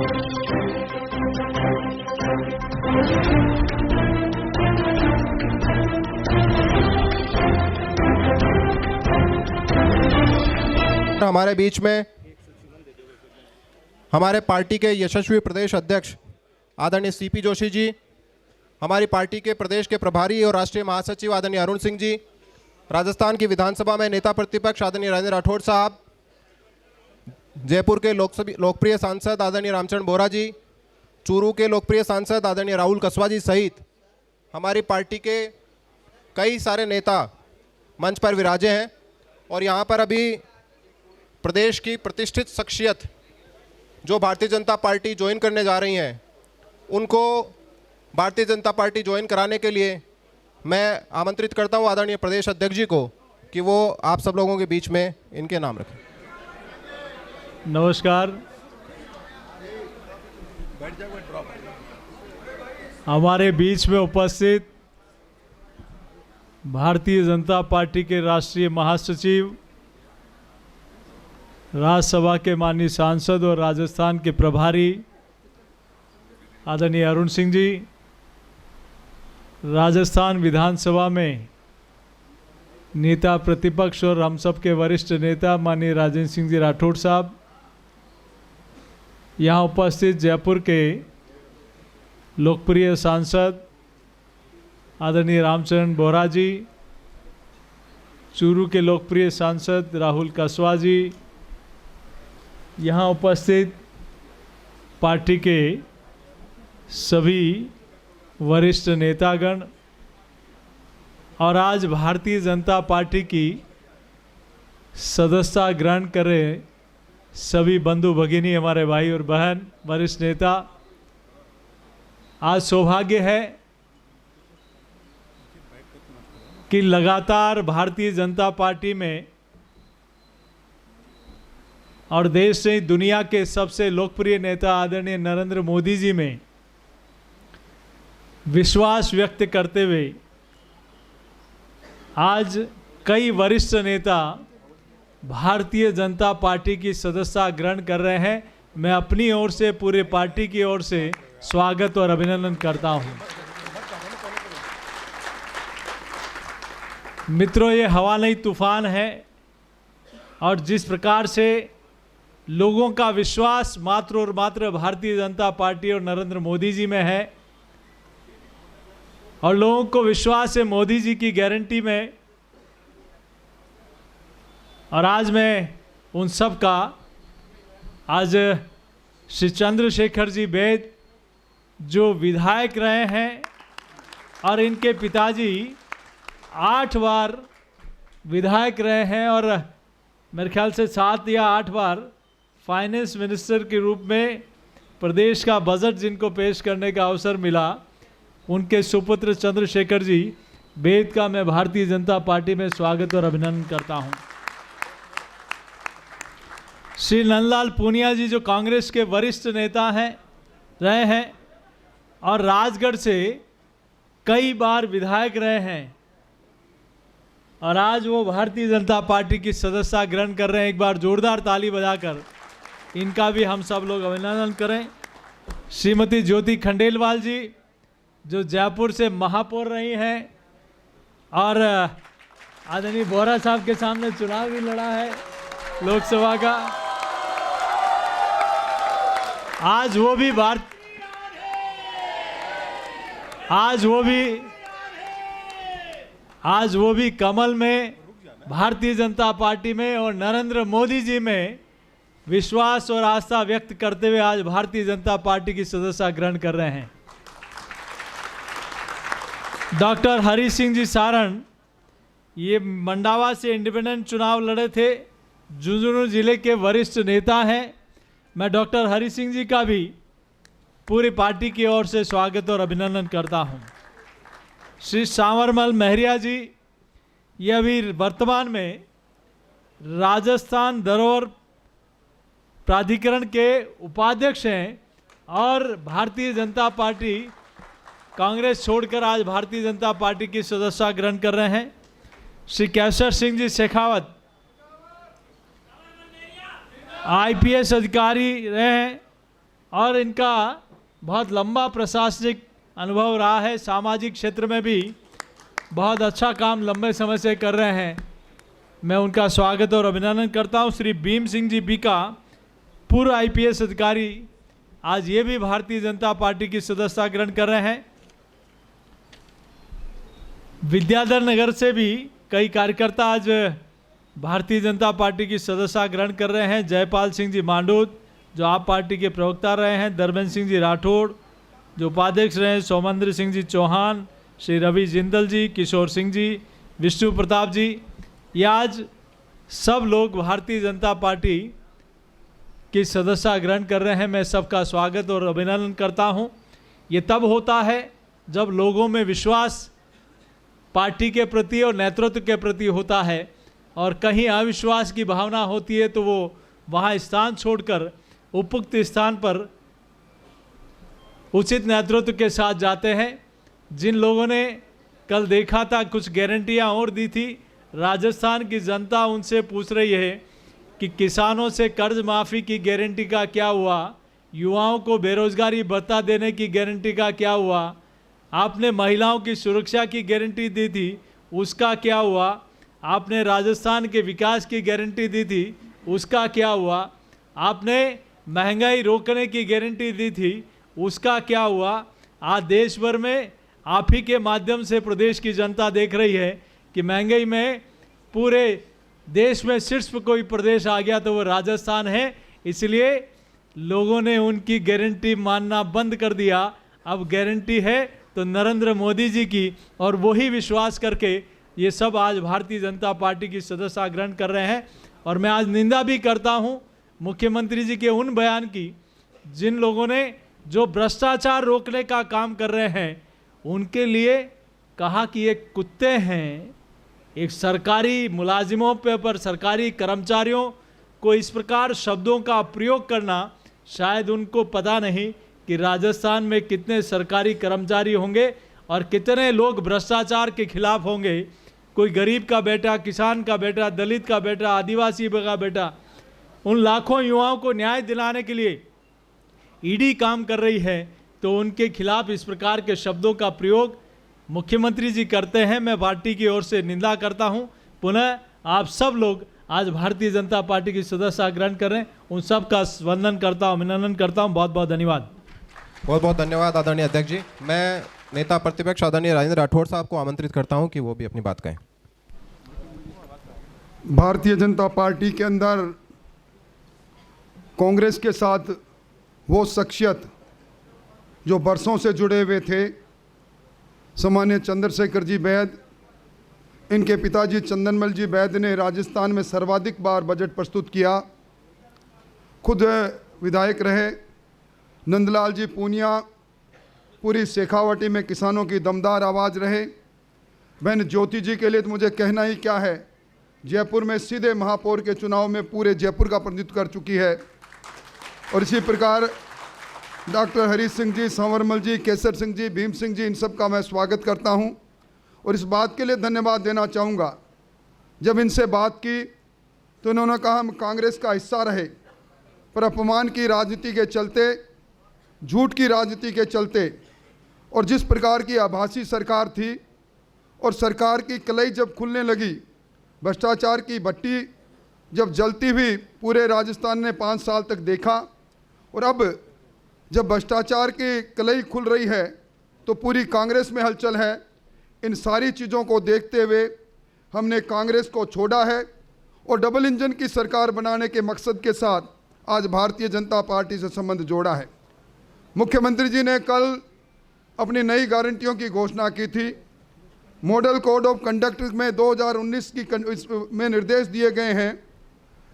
हमारे बीच में हमारे पार्टी के यशस्वी प्रदेश अध्यक्ष आदरणीय सीपी जोशी जी, हमारी पार्टी के प्रदेश के प्रभारी और राष्ट्रीय महासचिव आदरणीय अरुण सिंह जी, राजस्थान की विधानसभा में नेता प्रतिपक्ष आदरणीय राजेंद्र राठौड़ साहब, जयपुर के लोकप्रिय सांसद आदरणीय रामचरण बोरा जी, चूरू के लोकप्रिय सांसद आदरणीय राहुल कसवा जी सहित हमारी पार्टी के कई सारे नेता मंच पर विराजे हैं। और यहाँ पर अभी प्रदेश की प्रतिष्ठित शख्सियत जो भारतीय जनता पार्टी ज्वाइन करने जा रही हैं, उनको भारतीय जनता पार्टी ज्वाइन कराने के लिए मैं आमंत्रित करता हूं आदरणीय प्रदेश अध्यक्ष जी को कि वो आप सब लोगों के बीच में इनके नाम रखें। नमस्कार। हमारे बीच में उपस्थित भारतीय जनता पार्टी के राष्ट्रीय महासचिव, राज्यसभा के माननीय सांसद और राजस्थान के प्रभारी आदरणीय अरुण सिंह जी, राजस्थान विधानसभा में नेता प्रतिपक्ष और हम सब के वरिष्ठ नेता माननीय राजेंद्र सिंह जी राठौड़ साहब, यहाँ उपस्थित जयपुर के लोकप्रिय सांसद आदरणीय रामचरण बोरा जी, चूरू के लोकप्रिय सांसद राहुल कसवा जी, यहाँ उपस्थित पार्टी के सभी वरिष्ठ नेतागण और आज भारतीय जनता पार्टी की सदस्यता ग्रहण कर रहे सभी बंधु भगिनी, हमारे भाई और बहन, वरिष्ठ नेता, आज सौभाग्य है कि लगातार भारतीय जनता पार्टी में और देश से दुनिया के सबसे लोकप्रिय नेता आदरणीय नरेंद्र मोदी जी में विश्वास व्यक्त करते हुए आज कई वरिष्ठ नेता भारतीय जनता पार्टी की सदस्यता ग्रहण कर रहे हैं। मैं अपनी ओर से, पूरे पार्टी की ओर से स्वागत और अभिनंदन करता हूं। मित्रों, ये हवा नहीं तूफान है और जिस प्रकार से लोगों का विश्वास मात्र और मात्र भारतीय जनता पार्टी और नरेंद्र मोदी जी में है और लोगों को विश्वास है मोदी जी की गारंटी में, और आज मैं उन सब का, आज श्री चंद्रशेखर जी बेद जो विधायक रहे हैं और इनके पिताजी 8 बार विधायक रहे हैं और मेरे ख्याल से 7 या 8 बार फाइनेंस मिनिस्टर के रूप में प्रदेश का बजट जिनको पेश करने का अवसर मिला, उनके सुपुत्र चंद्रशेखर जी बेद का मैं भारतीय जनता पार्टी में स्वागत और अभिनंदन करता हूं। श्री नंदलाल पूनिया जी जो कांग्रेस के वरिष्ठ नेता रहे हैं और राजगढ़ से कई बार विधायक रहे हैं और आज वो भारतीय जनता पार्टी की सदस्यता ग्रहण कर रहे हैं। एक बार जोरदार ताली बजाकर इनका भी हम सब लोग अभिनंदन करें। श्रीमती ज्योति खंडेलवाल जी जो जयपुर से महापौर रही हैं और आदरणीय बोरा साहब के सामने चुनाव भी लड़ा है लोकसभा का, आज वो भी कमल में, भारतीय जनता पार्टी में और नरेंद्र मोदी जी में विश्वास और आस्था व्यक्त करते हुए आज भारतीय जनता पार्टी की सदस्यता ग्रहण कर रहे हैं। डॉक्टर हरि सिंह जी सारण ये मंडावा से इंडिपेंडेंट चुनाव लड़े थे, झुंझुनू जिले के वरिष्ठ नेता हैं। मैं डॉक्टर हरि सिंह जी का भी पूरी पार्टी की ओर से स्वागत और अभिनंदन करता हूं। श्री सांवरमल महरिया जी ये अभी वर्तमान में राजस्थान धरोहर प्राधिकरण के उपाध्यक्ष हैं और भारतीय जनता पार्टी कांग्रेस छोड़कर आज भारतीय जनता पार्टी की सदस्यता ग्रहण कर रहे हैं। श्री केसर सिंह जी शेखावत आईपीएस अधिकारी रहे हैं और इनका बहुत लंबा प्रशासनिक अनुभव रहा है। सामाजिक क्षेत्र में भी बहुत अच्छा काम लंबे समय से कर रहे हैं। मैं उनका स्वागत और अभिनंदन करता हूं। श्री भीम सिंह जी बीका, पूर्व IPS अधिकारी, आज ये भी भारतीय जनता पार्टी की सदस्यता ग्रहण कर रहे हैं। विद्याधर नगर से भी कई कार्यकर्ता आज भारतीय जनता पार्टी की सदस्यता ग्रहण कर रहे हैं। जयपाल सिंह जी मांडूद, जो आप पार्टी के प्रवक्ता रहे हैं, धर्मेंद्र सिंह जी राठौड़, जो उपाध्यक्ष रहे हैं, सौमंद्र सिंह जी चौहान, श्री रवि जिंदल जी, किशोर सिंह जी, विष्णु प्रताप जी, ये आज सब लोग भारतीय जनता पार्टी की सदस्यता ग्रहण कर रहे हैं। मैं सबका स्वागत और अभिनंदन करता हूं। ये तब होता है जब लोगों में विश्वास पार्टी के प्रति और नेतृत्व के प्रति होता है, और कहीं अविश्वास की भावना होती है तो वो वहाँ स्थान छोड़कर उपयुक्त स्थान पर उचित नेतृत्व के साथ जाते हैं। जिन लोगों ने कल देखा था, कुछ गारंटियाँ और दी थी, राजस्थान की जनता उनसे पूछ रही है कि किसानों से कर्ज माफ़ी की गारंटी का क्या हुआ, युवाओं को बेरोजगारी भत्ता देने की गारंटी का क्या हुआ, आपने महिलाओं की सुरक्षा की गारंटी दी थी, उसका क्या हुआ, आपने राजस्थान के विकास की गारंटी दी थी, उसका क्या हुआ, आपने महंगाई रोकने की गारंटी दी थी, उसका क्या हुआ। आज देश भर में आप ही के माध्यम से प्रदेश की जनता देख रही है कि महंगाई में पूरे देश में सिर्फ कोई प्रदेश आ गया तो वो राजस्थान है। इसलिए लोगों ने उनकी गारंटी मानना बंद कर दिया। अब गारंटी है तो नरेंद्र मोदी जी की, और वही विश्वास करके ये सब आज भारतीय जनता पार्टी की सदस्यता ग्रहण कर रहे हैं। और मैं आज निंदा भी करता हूँ मुख्यमंत्री जी के उन बयान की, जिन लोगों ने जो भ्रष्टाचार रोकने का काम कर रहे हैं उनके लिए कहा कि ये कुत्ते हैं। एक सरकारी मुलाजिमों पर सरकारी कर्मचारियों को इस प्रकार शब्दों का प्रयोग करना, शायद उनको पता नहीं कि राजस्थान में कितने सरकारी कर्मचारी होंगे और कितने लोग भ्रष्टाचार के खिलाफ होंगे। कोई गरीब का बेटा, किसान का बेटा, दलित का बेटा, आदिवासी का बेटा, उन लाखों युवाओं को न्याय दिलाने के लिए ईडी काम कर रही है, तो उनके खिलाफ इस प्रकार के शब्दों का प्रयोग मुख्यमंत्री जी करते हैं। मैं पार्टी की ओर से निंदा करता हूं। पुनः आप सब लोग आज भारतीय जनता पार्टी की सदस्यता ग्रहण कर रहे हैं, उन सब का वंदन करता हूं, अभिनंदन करता हूं। बहुत बहुत धन्यवाद। बहुत बहुत धन्यवाद आदरणीय अध्यक्ष जी। मैं नेता प्रतिपक्ष आदरणीय राजेंद्र राठौड़ साहब को आमंत्रित करता हूं कि वो भी अपनी बात कहें। भारतीय जनता पार्टी के अंदर कांग्रेस के साथ वो शख्सियत जो बरसों से जुड़े हुए थे, सामान्य चंद्रशेखर जी बैद, इनके पिताजी चंदनमल जी बैद ने राजस्थान में सर्वाधिक बार बजट प्रस्तुत किया, खुद विधायक रहे। नंदलाल जी पूनिया पूरी शेखावाटी में किसानों की दमदार आवाज़ रहे। बहन ज्योति जी के लिए तो मुझे कहना ही क्या है, जयपुर में सीधे महापौर के चुनाव में पूरे जयपुर का प्रतिनिधित्व कर चुकी है। और इसी प्रकार डॉक्टर हरीश सिंह जी, संवरमल जी, केसर सिंह जी, भीम सिंह जी, इन सब का मैं स्वागत करता हूं। और इस बात के लिए धन्यवाद देना चाहूँगा, जब इनसे बात की तो इन्होंने कहा हम कांग्रेस का हिस्सा रहे, पर अपमान की राजनीति के चलते, झूठ की राजनीति के चलते, और जिस प्रकार की आभासी सरकार थी और सरकार की कलई जब खुलने लगी, भ्रष्टाचार की भट्टी जब जलती हुई पूरे राजस्थान ने 5 साल तक देखा, और अब जब भ्रष्टाचार की कलई खुल रही है तो पूरी कांग्रेस में हलचल है। इन सारी चीज़ों को देखते हुए हमने कांग्रेस को छोड़ा है और डबल इंजन की सरकार बनाने के मकसद के साथ आज भारतीय जनता पार्टी से संबंध जोड़ा है। मुख्यमंत्री जी ने कल अपनी नई गारंटियों की घोषणा की थी। मॉडल कोड ऑफ कंडक्ट में 2019 में निर्देश दिए गए हैं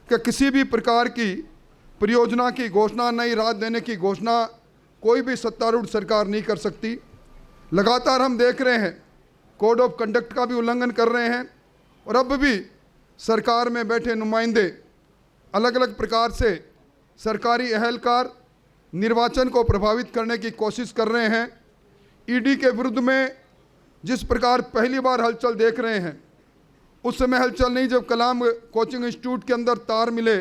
कि किसी भी प्रकार की परियोजना की घोषणा, नई राहत देने की घोषणा कोई भी सत्तारूढ़ सरकार नहीं कर सकती। लगातार हम देख रहे हैं कोड ऑफ कंडक्ट का भी उल्लंघन कर रहे हैं, और अब भी सरकार में बैठे नुमाइंदे अलग अलग प्रकार से सरकारी अहलकार निर्वाचन को प्रभावित करने की कोशिश कर रहे हैं। ईडी के विरुद्ध में जिस प्रकार पहली बार हलचल देख रहे हैं, उस समय हलचल नहीं जब कलाम कोचिंग इंस्टीट्यूट के अंदर तार मिले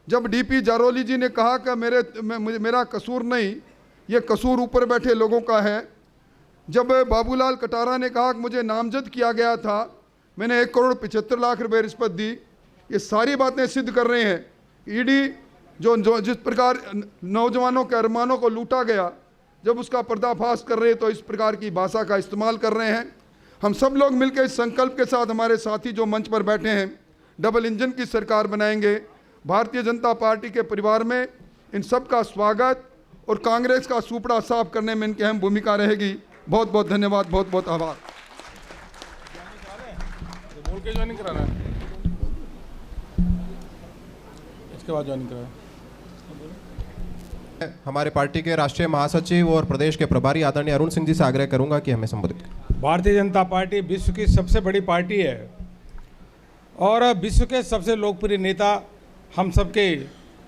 जब डीपी जारोली जी ने कहा कि मेरा कसूर नहीं, ये कसूर ऊपर बैठे लोगों का है। जब बाबूलाल कटारा ने कहा कि मुझे नामजद किया गया था, मैंने 1,75,00,000 रुपये रिश्वत दी, ये सारी बातें सिद्ध कर रहे हैं। ईडी जो जिस प्रकार नौजवानों के अरमानों को लूटा गया, जब उसका पर्दाफाश कर रहे हैं तो इस प्रकार की भाषा का इस्तेमाल कर रहे हैं। हम सब लोग मिलकर इस संकल्प के साथ, हमारे साथी जो मंच पर बैठे हैं, डबल इंजन की सरकार बनाएंगे। भारतीय जनता पार्टी के परिवार में इन सब का स्वागत और कांग्रेस का सुपड़ा साफ करने में इनकी अहम भूमिका रहेगी। बहुत बहुत धन्यवाद, बहुत बहुत आभार। बोल के ज्वाइनिंग कराना है, इसके बाद ज्वाइनिंग कराना। हमारे पार्टी के राष्ट्रीय महासचिव और प्रदेश के प्रभारी आदरणीय अरुण सिंह जी से आग्रह करूंगा कि हमें संबोधित करें। भारतीय जनता पार्टी विश्व की सबसे बड़ी पार्टी है और विश्व के सबसे लोकप्रिय नेता हम सबके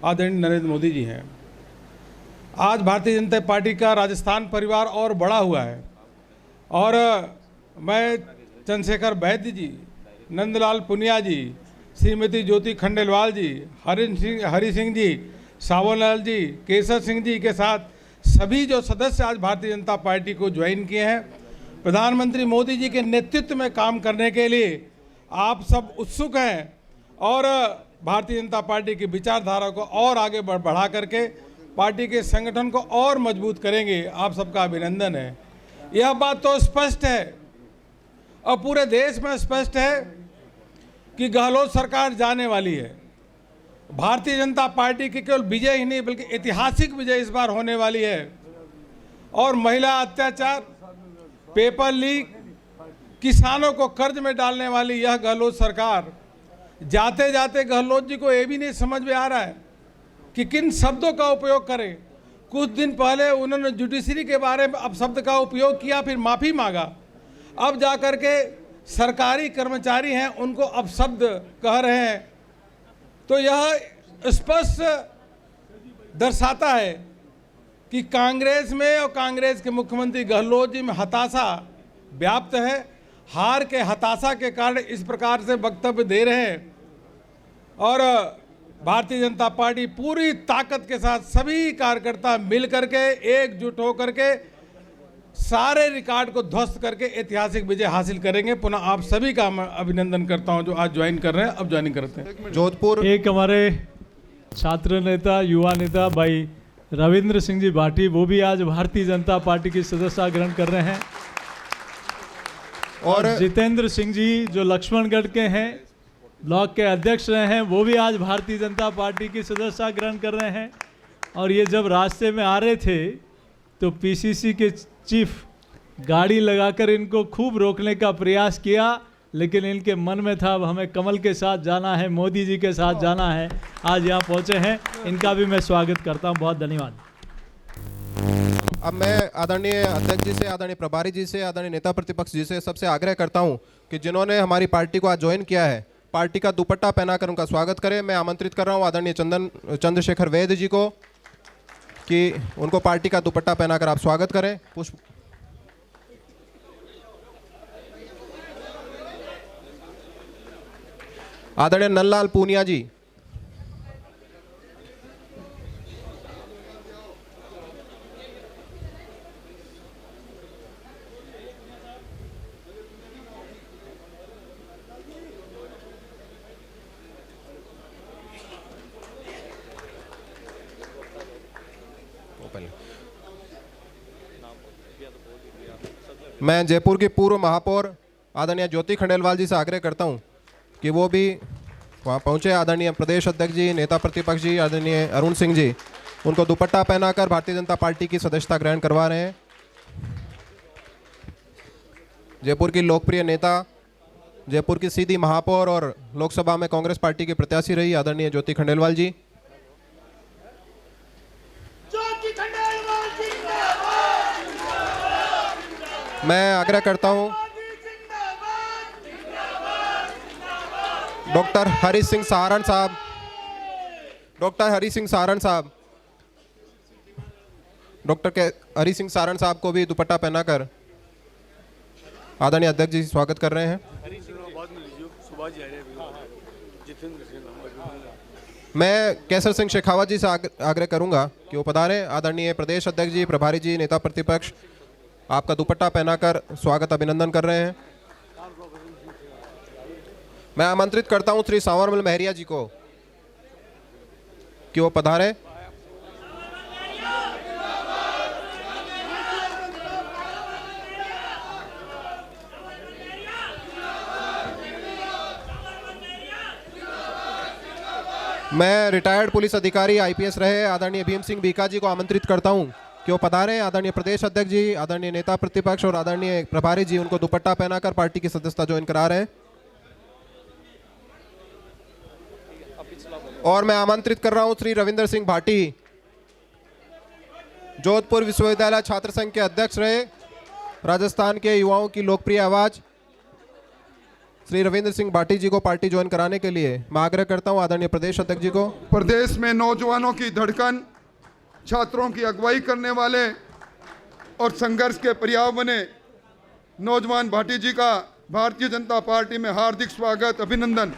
आदरणीय नरेंद्र मोदी जी हैं। आज भारतीय जनता पार्टी का राजस्थान परिवार और बड़ा हुआ है और मैं चंद्रशेखर वैद्य जी, नंदलाल पुनिया जी, श्रीमती ज्योति खंडेलवाल जी, हरि सिंह जी, सावनलाल जी, केसर सिंह जी के साथ सभी जो सदस्य आज भारतीय जनता पार्टी को ज्वाइन किए हैं, प्रधानमंत्री मोदी जी के नेतृत्व में काम करने के लिए आप सब उत्सुक हैं और भारतीय जनता पार्टी की विचारधारा को और आगे बढ़ा करके पार्टी के संगठन को और मजबूत करेंगे। आप सबका अभिनंदन है। यह बात तो स्पष्ट है और पूरे देश में स्पष्ट है कि गहलोत सरकार जाने वाली है। भारतीय जनता पार्टी की केवल विजय ही नहीं बल्कि ऐतिहासिक विजय इस बार होने वाली है और महिला अत्याचार, पेपर लीक, किसानों को कर्ज में डालने वाली यह गहलोत सरकार जाते जाते गहलोत जी को ये भी नहीं समझ में आ रहा है कि किन शब्दों का उपयोग करें। कुछ दिन पहले उन्होंने जुडिशरी के बारे में अपशब्द का उपयोग किया, फिर माफ़ी मांगा। अब जाकर के सरकारी कर्मचारी हैं उनको अपशब्द कह रहे हैं। तो यह स्पष्ट दर्शाता है कि कांग्रेस में और कांग्रेस के मुख्यमंत्री गहलोत जी में हताशा व्याप्त है। हार के हताशा के कारण इस प्रकार से वक्तव्य दे रहे हैं और भारतीय जनता पार्टी पूरी ताकत के साथ सभी कार्यकर्ता मिल करके एकजुट होकर के सारे रिकॉर्ड को ध्वस्त करके ऐतिहासिक विजय हासिल करेंगे। पुनः आप सभी का मैं अभिनंदन करता हूं जो आज ज्वाइन कर रहे हैं। अब ज्वाइनिंग करते हैं। जोधपुर एक हमारे छात्र नेता, युवा नेता भाई रविंद्र सिंह जी भाटी, वो भी आज भारतीय जनता पार्टी की सदस्यता ग्रहण कर रहे हैं। और जितेंद्र सिंह जी जो लक्ष्मणगढ़ के हैं, ब्लॉक के अध्यक्ष रहे हैं, वो भी आज भारतीय जनता पार्टी की सदस्यता ग्रहण कर रहे हैं। और ये जब रास्ते में आ रहे थे तो पीसीसी के चीफ गाड़ी लगाकर इनको खूब रोकने का प्रयास किया, लेकिन इनके मन में था अब हमें कमल के साथ जाना है, मोदी जी के साथ जाना है। आज यहाँ पहुँचे हैं, इनका भी मैं स्वागत करता हूँ। बहुत धन्यवाद। अब मैं आदरणीय अध्यक्ष जी से, आदरणीय प्रभारी जी से, आदरणीय नेता प्रतिपक्ष जी से सबसे आग्रह करता हूं कि जिन्होंने हमारी पार्टी को आज ज्वाइन किया है, पार्टी का दुपट्टा पहनाकर उनका स्वागत करें। मैं आमंत्रित कर रहा हूं आदरणीय चंद्रशेखर वैद्य जी को कि उनको पार्टी का दुपट्टा पहनाकर आप स्वागत करें। पुष्प आदरणीय नंदलाल पूनिया जी, मैं जयपुर की पूर्व महापौर आदरणीय ज्योति खंडेलवाल जी से आग्रह करता हूं कि वो भी वहां पहुंचे। आदरणीय प्रदेश अध्यक्ष जी, नेता प्रतिपक्ष जी, आदरणीय अरुण सिंह जी उनको दुपट्टा पहनाकर भारतीय जनता पार्टी की सदस्यता ग्रहण करवा रहे हैं। जयपुर की लोकप्रिय नेता, जयपुर की सीधी महापौर और लोकसभा में कांग्रेस पार्टी की प्रत्याशी रही आदरणीय ज्योति खंडेलवाल जी। मैं आग्रह करता हूं डॉक्टर हरि सिंह सारण साहब, डॉक्टर हरि सिंह सारण साहब को भी दुपट्टा पहनाकर आदरणीय अध्यक्ष जी स्वागत कर रहे हैं। मैं केसर सिंह शेखावत जी से आग्रह करूंगा कि वो पधारें। आदरणीय प्रदेश अध्यक्ष जी, प्रभारी जी, नेता प्रतिपक्ष आपका दुपट्टा पहनाकर स्वागत अभिनंदन कर रहे हैं। मैं आमंत्रित करता हूं श्री सांवरमल महरिया जी को कि वो पधारें। मैं रिटायर्ड पुलिस अधिकारी आईपीएस रहे आदरणीय भीम सिंह बीका जी को आमंत्रित करता हूं कि वो पधारें। आदरणीय प्रदेश अध्यक्ष जी, आदरणीय नेता प्रतिपक्ष और आदरणीय प्रभारी जी उनको दुपट्टा पहनाकर पार्टी की सदस्यता ज्वाइन करा रहे हैं। और मैं आमंत्रित कर रहा हूं श्री रविंद्र सिंह भाटी, जोधपुर विश्वविद्यालय छात्र संघ के अध्यक्ष रहे, राजस्थान के युवाओं की लोकप्रिय आवाज श्री रविंद्र सिंह भाटी जी को पार्टी ज्वाइन कराने के लिए मैं आग्रह करता हूं आदरणीय प्रदेश अध्यक्ष जी को। प्रदेश में नौजवानों की धड़कन, छात्रों की अगुवाई करने वाले और संघर्ष के पर्याय बने नौजवान भाटी जी का भारतीय जनता पार्टी में हार्दिक स्वागत, अभिनंदन।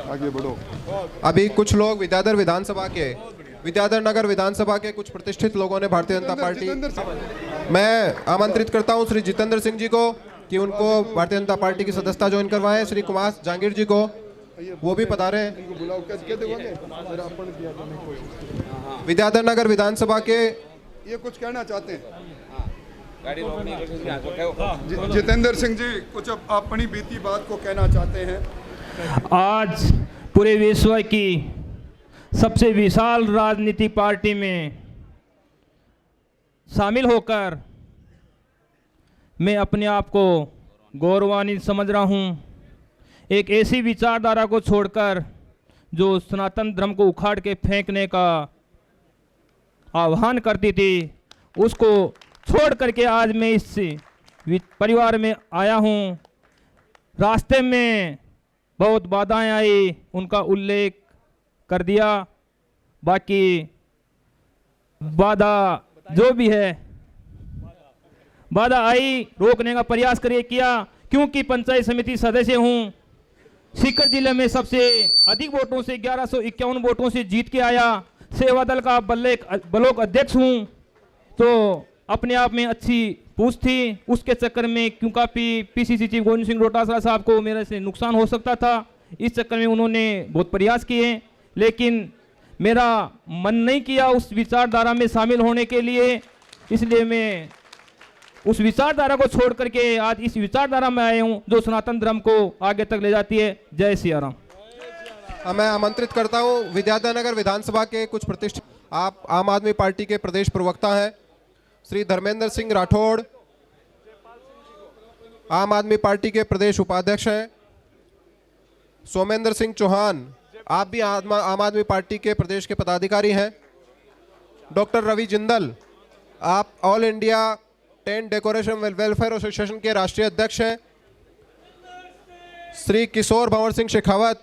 आगे बढ़ो। अभी कुछ लोग विद्याधर नगर विधानसभा के कुछ प्रतिष्ठित लोगों ने भारतीय जनता पार्टी, मैं आमंत्रित करता हूं श्री जितेंद्र सिंह जी को कि उनको भारतीय जनता पार्टी की सदस्यता ज्वाइन करवाएं। श्री कुमार जहांगीर जी को वो भी पधारे। विद्याधर नगर विधानसभा के ये कुछ कहना चाहते हैं जितेंद्र सिंह जी, कुछ अपनी बीती बात को कहना चाहते हैं। आज पूरे विश्व की सबसे विशाल राजनीतिक पार्टी में शामिल होकर मैं अपने आप को गौरवान्वित समझ रहा हूँ। एक ऐसी विचारधारा को छोड़कर जो सनातन धर्म को उखाड़ के फेंकने का आह्वान करती थी, उसको छोड़ करके आज मैं इस परिवार में आया हूँ। रास्ते में बहुत बाधाएं आई, उनका उल्लेख कर दिया। बाकी बाधा जो भी है, बाधा आई, रोकने का प्रयास किया। क्योंकि पंचायत समिति सदस्य हूँ, सीकर जिले में सबसे अधिक वोटों से 1151 वोटों से जीत के आया। सेवा दल का ब्लॉक अध्यक्ष हूँ, तो अपने आप में अच्छी पूछ थी। उसके चक्कर में क्योंकि पीसीसी चीफ गोविंद सिंह डोटासरा साहब को मेरे से नुकसान हो सकता था, इस चक्कर में उन्होंने बहुत प्रयास किए, लेकिन मेरा मन नहीं किया उस विचारधारा में शामिल होने के लिए। इसलिए मैं उस विचारधारा को छोड़ करके आज इस विचारधारा में आया हूँ जो सनातन धर्म को आगे तक ले जाती है। जय सिया राम। मैं आमंत्रित करता हूँ विद्याधर नगर विधानसभा के कुछ प्रतिष्ठित, आप आम आदमी पार्टी के प्रदेश प्रवक्ता हैं श्री धर्मेंद्र सिंह राठौड़, आम आदमी पार्टी के प्रदेश उपाध्यक्ष हैं। सोमेंद्र सिंह चौहान, आप भी आम आदमी पार्टी के प्रदेश के पदाधिकारी हैं। डॉक्टर रवि जिंदल, आप all India tent decoration welfare association के राष्ट्रीय अध्यक्ष हैं। श्री किशोर भंवर सिंह शेखावत,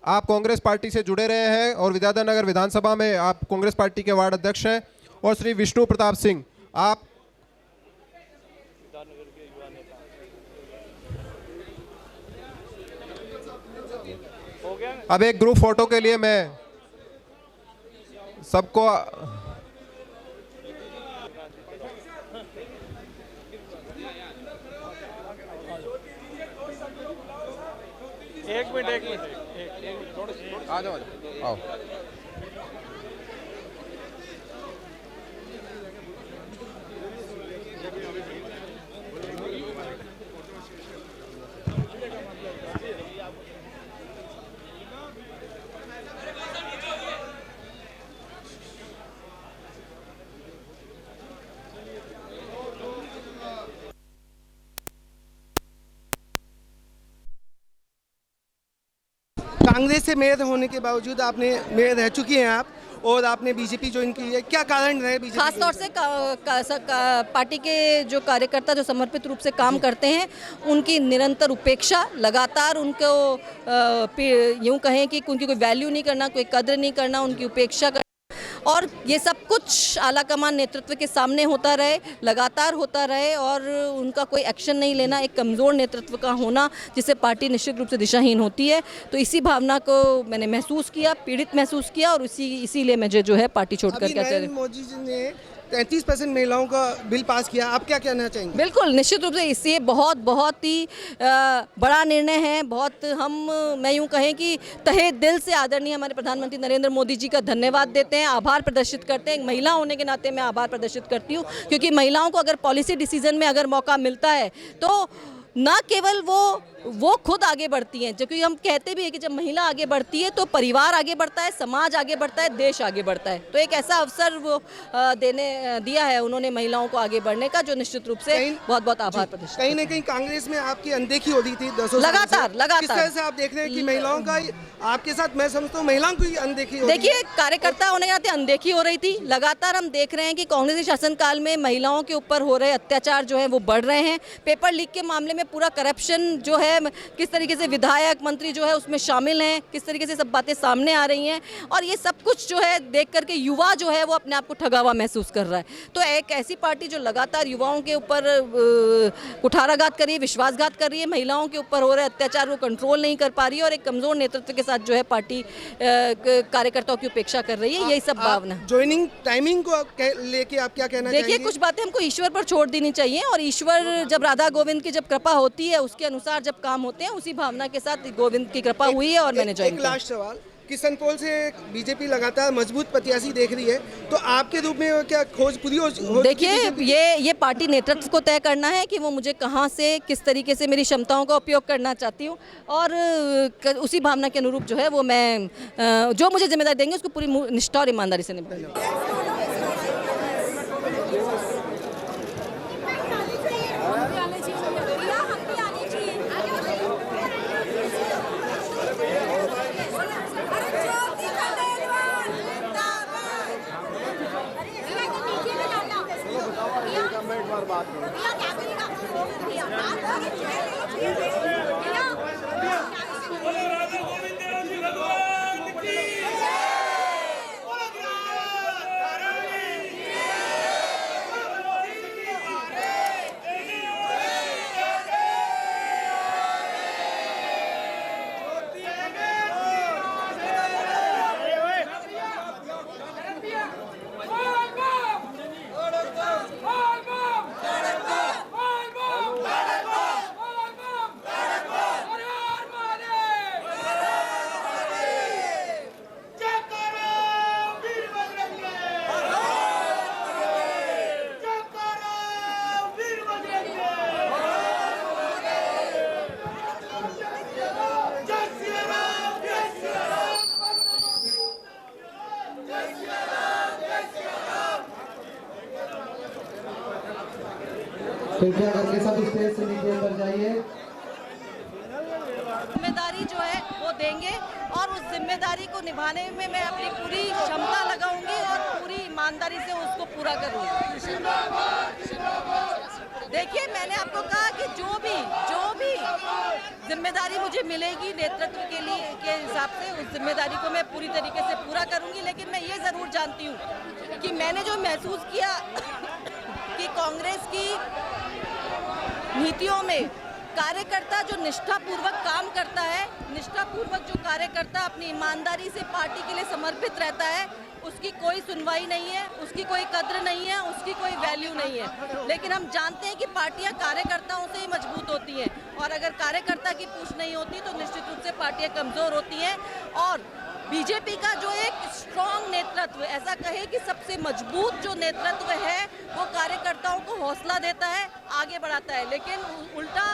आप कांग्रेस पार्टी से जुड़े रहे हैं और विद्याधर नगर विधानसभा में आप कांग्रेस पार्टी के वार्ड अध्यक्ष हैं। और श्री विष्णु प्रताप सिंह, आप अब एक ग्रुप फोटो के लिए मैं सबको एक मिनट आ जाओ आओ। कांग्रेस से मेयर होने के बावजूद आपने मेयर रह चुकी हैं आप, और आपने बीजेपी ज्वाइन की है, क्या कारण रहे बीजेपी? खास तौर से पार्टी के जो कार्यकर्ता जो समर्पित रूप से काम करते हैं, उनकी निरंतर उपेक्षा, लगातार उनको यूँ कहें कि उनकी कोई वैल्यू नहीं करना, कोई कद्र नहीं करना, उनकी उपेक्षा करना, और ये सब कुछ आला कमान नेतृत्व के सामने होता रहे, लगातार होता रहे और उनका कोई एक्शन नहीं लेना, एक कमज़ोर नेतृत्व का होना जिससे पार्टी निश्चित रूप से दिशाहीन होती है। तो इसी भावना को मैंने महसूस किया, पीड़ित महसूस किया और इसीलिए मुझे जो है पार्टी छोड़कर अभी नरेंद्र मोदी जी ने 33% महिलाओं का बिल पास किया, आप क्या कहना चाहेंगे? बिल्कुल, निश्चित रूप से इससे बहुत ही बड़ा निर्णय है। मैं यूं कहें कि तहे दिल से आदरणीय हमारे प्रधानमंत्री नरेंद्र मोदी जी का धन्यवाद देते हैं, आभार प्रदर्शित करते हैं। एक महिला होने के नाते मैं आभार प्रदर्शित करती हूं, क्योंकि महिलाओं को अगर पॉलिसी डिसीजन में अगर मौका मिलता है तो ना केवल वो खुद आगे बढ़ती हैं, क्योंकि हम कहते भी हैं कि जब महिला आगे बढ़ती है तो परिवार आगे बढ़ता है, समाज आगे बढ़ता है, देश आगे बढ़ता है। तो एक ऐसा अवसर वो दिया है उन्होंने महिलाओं को आगे बढ़ने का, जो निश्चित रूप से बहुत आभार प्रदर्शित। कहीं ना कहीं कांग्रेस में आपकी अनदेखी हो रही थी लगातार। किस तरह से आप देख रहे हैं कि महिलाओं का आपके साथ, मैं समझता हूँ महिलाओं की अनदेखी हो रही है? देखिए, कार्यकर्ता होने के नाते अनदेखी हो रही थी। लगातार हम देख रहे हैं कि कांग्रेस के शासनकाल में महिलाओं के ऊपर हो रहे अत्याचार जो है वो बढ़ रहे हैं। पेपर लीक के मामले में पूरा करप्शन जो है, किस तरीके से विधायक मंत्री जो है उसमें शामिल हैं, किस तरीके से सब बातें सामने आ रही हैं और ये सब कुछ जो है देख करके युवा जो है वो अपने आप को ठगा हुआ महसूस कर रहा है। तो एक ऐसी पार्टी जो लगातार युवाओं के ऊपर कुठाराघात कर रही है, विश्वासघात कर रही है, महिलाओं के ऊपर हो रहे अत्याचार वो कंट्रोल नहीं कर पा रही है और एक कमजोर नेतृत्व के साथ जो है पार्टी कार्यकर्ताओं की उपेक्षा कर रही है। यही सब भावना। ज्वाइनिंग टाइमिंग को लेके आप क्या कहना चाहेंगे? देखिए, कुछ बातें हमको ईश्वर पर छोड़ देनी चाहिए और ईश्वर जब राधा गोविंद की जब कृपा होती है उसके अनुसार जब काम होते हैं, उसी भावना के साथ गोविंद की कृपा हुई है और मैंने ज्वाइन किया। एक लास्ट सवाल, किशन पोल से बीजेपी लगातार मजबूत प्रत्याशी देख रही है, तो आपके रूप में क्या खोज पूरी हो? देखिए, ये पार्टी नेतृत्व को तय करना है कि वो मुझे कहां से, किस तरीके से मेरी क्षमताओं का उपयोग करना चाहती हूं और उसी भावना के अनुरूप जो है वो मैं जो मुझे जिम्मेदारी देंगे उसको पूरी निष्ठा और ईमानदारी से निभाऊंगी। कृपया करके सब स्टेज से नीचे उतर जाइए। जिम्मेदारी जो है वो देंगे और उस जिम्मेदारी को निभाने में मैं अपनी पूरी क्षमता लगाऊंगी और पूरी ईमानदारी से उसको पूरा करूंगी। देखिए, मैंने आपको कहा कि जो भी जिम्मेदारी मुझे मिलेगी नेतृत्व के लिए के हिसाब से उस जिम्मेदारी को मैं पूरी तरीके से पूरा करूंगी। लेकिन मैं ये ज़रूर जानती हूँ कि मैंने जो महसूस किया कि कांग्रेस की नीतियों में कार्यकर्ता जो निष्ठापूर्वक काम करता है, निष्ठापूर्वक जो कार्यकर्ता अपनी ईमानदारी से पार्टी के लिए समर्पित रहता है, उसकी कोई सुनवाई नहीं है, उसकी कोई कद्र नहीं है, उसकी कोई वैल्यू नहीं है। लेकिन हम जानते हैं कि पार्टियां कार्यकर्ताओं से ही मजबूत होती हैं और अगर कार्यकर्ता की पूछ नहीं होती तो निश्चित रूप से पार्टियां कमज़ोर होती हैं। और बीजेपी का जो एक स्ट्रॉन्ग नेतृत्व, ऐसा कहे कि सबसे मजबूत जो नेतृत्व है, वो कार्यकर्ताओं को हौसला देता है, आगे बढ़ाता है। लेकिन उल्टा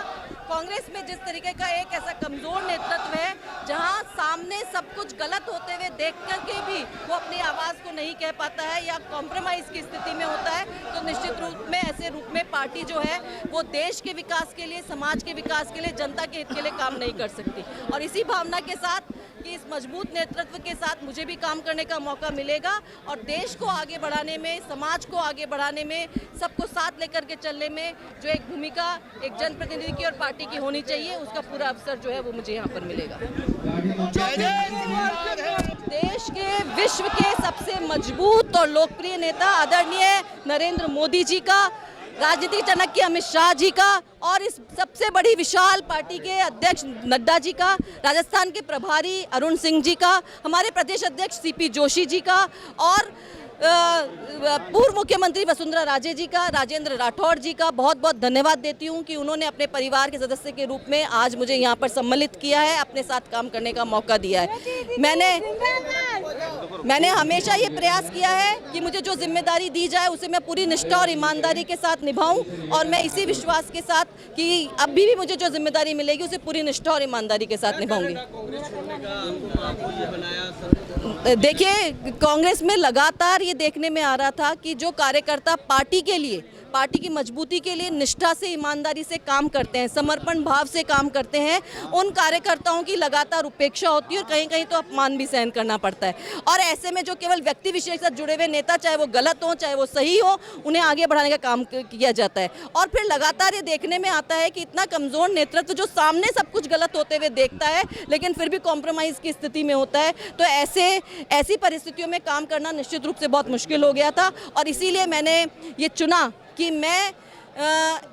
कांग्रेस में जिस तरीके का एक ऐसा कमज़ोर नेतृत्व है जहां सामने सब कुछ गलत होते हुए देख करके भी वो अपनी आवाज़ को नहीं कह पाता है या कॉम्प्रोमाइज़ की स्थिति में होता है, तो निश्चित रूप में ऐसे रूप में पार्टी जो है वो देश के विकास के लिए, समाज के विकास के लिए, जनता के हित के लिए काम नहीं कर सकती। और इसी भावना के साथ कि इस मजबूत नेतृत्व के साथ मुझे भी काम करने का मौका मिलेगा और देश को आगे बढ़ाने में, समाज को आगे बढ़ाने में, सबको साथ लेकर के चलने में जो एक भूमिका एक जनप्रतिनिधि की और पार्टी की होनी चाहिए, उसका पूरा अवसर जो है वो मुझे यहाँ पर मिलेगा। देश के विश्व के सबसे मजबूत और लोकप्रिय नेता आदरणीय नरेंद्र मोदी जी का, राजनीतिक चाणक्य अमित शाह जी का और इस सबसे बड़ी विशाल पार्टी के अध्यक्ष नड्डा जी का, राजस्थान के प्रभारी अरुण सिंह जी का, हमारे प्रदेश अध्यक्ष सीपी जोशी जी का और पूर्व मुख्यमंत्री वसुंधरा राजे जी का, राजेंद्र राठौड़ जी का बहुत बहुत धन्यवाद देती हूं कि उन्होंने अपने परिवार के सदस्य के रूप में आज मुझे यहां पर सम्मिलित किया है, अपने साथ काम करने का मौका दिया है। मैंने हमेशा ये प्रयास किया है कि मुझे जो जिम्मेदारी दी जाए उसे मैं पूरी निष्ठा और ईमानदारी के साथ निभाऊं और मैं इसी विश्वास के साथ कि अभी भी मुझे जो जिम्मेदारी मिलेगी उसे पूरी निष्ठा और ईमानदारी के साथ निभाऊंगी। देखिए, कांग्रेस में लगातार ये देखने में आ रहा था कि जो कार्यकर्ता पार्टी के लिए, पार्टी की मजबूती के लिए निष्ठा से, ईमानदारी से काम करते हैं, समर्पण भाव से काम करते हैं, उन कार्यकर्ताओं की लगातार उपेक्षा होती है और कहीं कहीं तो अपमान भी सहन करना पड़ता है। और ऐसे में जो केवल व्यक्ति विशेष के साथ जुड़े हुए नेता, चाहे वो गलत हो चाहे वो सही हो, उन्हें आगे बढ़ाने का काम किया जाता है। और फिर लगातार ये देखने में आता है कि इतना कमज़ोर नेतृत्व जो सामने सब कुछ गलत होते हुए देखता है लेकिन फिर भी कॉम्प्रोमाइज़ की स्थिति में होता है, तो ऐसी परिस्थितियों में काम करना निश्चित रूप से बहुत मुश्किल हो गया था। और इसीलिए मैंने ये चुना कि मैं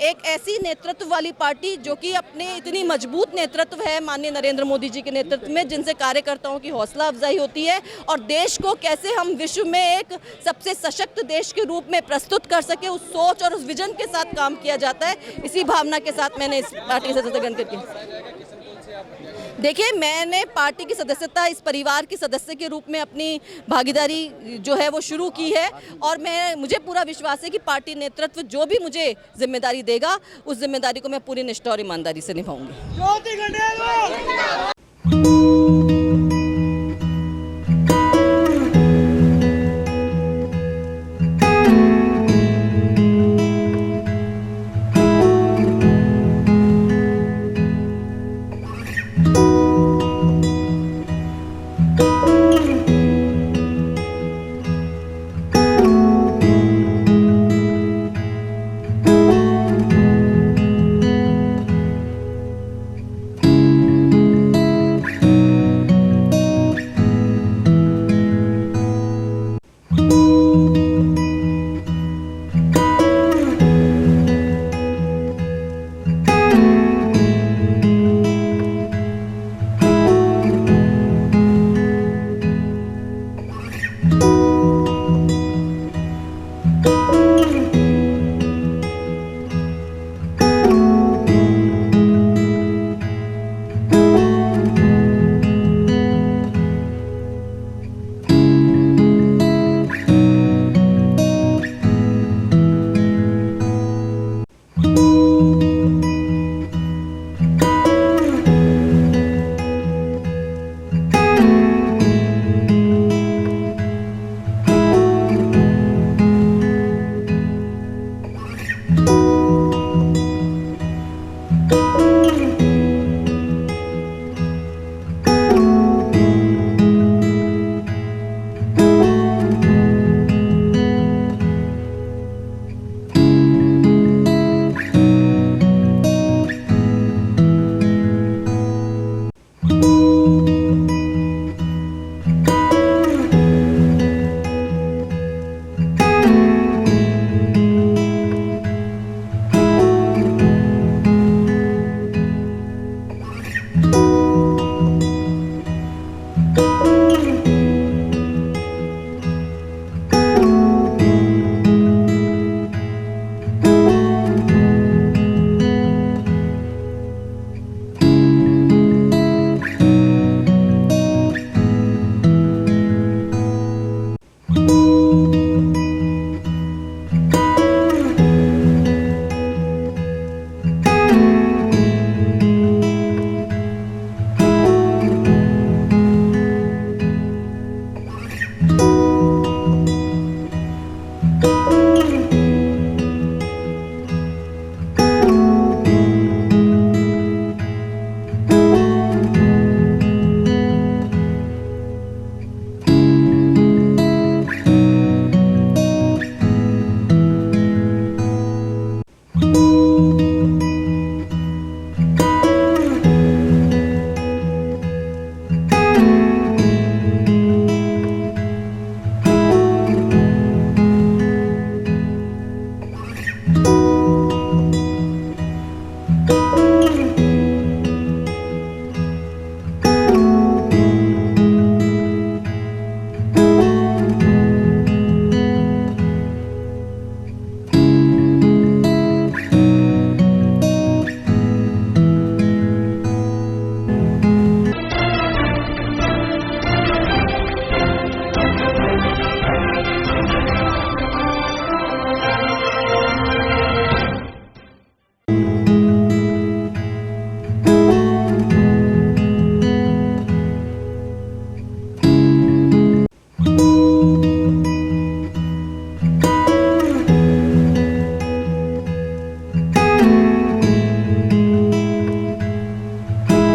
एक ऐसी नेतृत्व वाली पार्टी जो कि अपने इतनी मजबूत नेतृत्व है माननीय नरेंद्र मोदी जी के नेतृत्व में, जिनसे कार्यकर्ताओं की हौसला अफजाई होती है और देश को कैसे हम विश्व में एक सबसे सशक्त देश के रूप में प्रस्तुत कर सके, उस सोच और उस विजन के साथ काम किया जाता है। इसी भावना के साथ मैंने इस पार्टी से सदस्यता ग्रहण की। देखिए, मैंने पार्टी की सदस्यता इस परिवार के सदस्य के रूप में अपनी भागीदारी जो है वो शुरू की है और मुझे पूरा विश्वास है कि पार्टी नेतृत्व जो भी मुझे जिम्मेदारी देगा उस जिम्मेदारी को मैं पूरी निष्ठा और ईमानदारी से निभाऊंगी।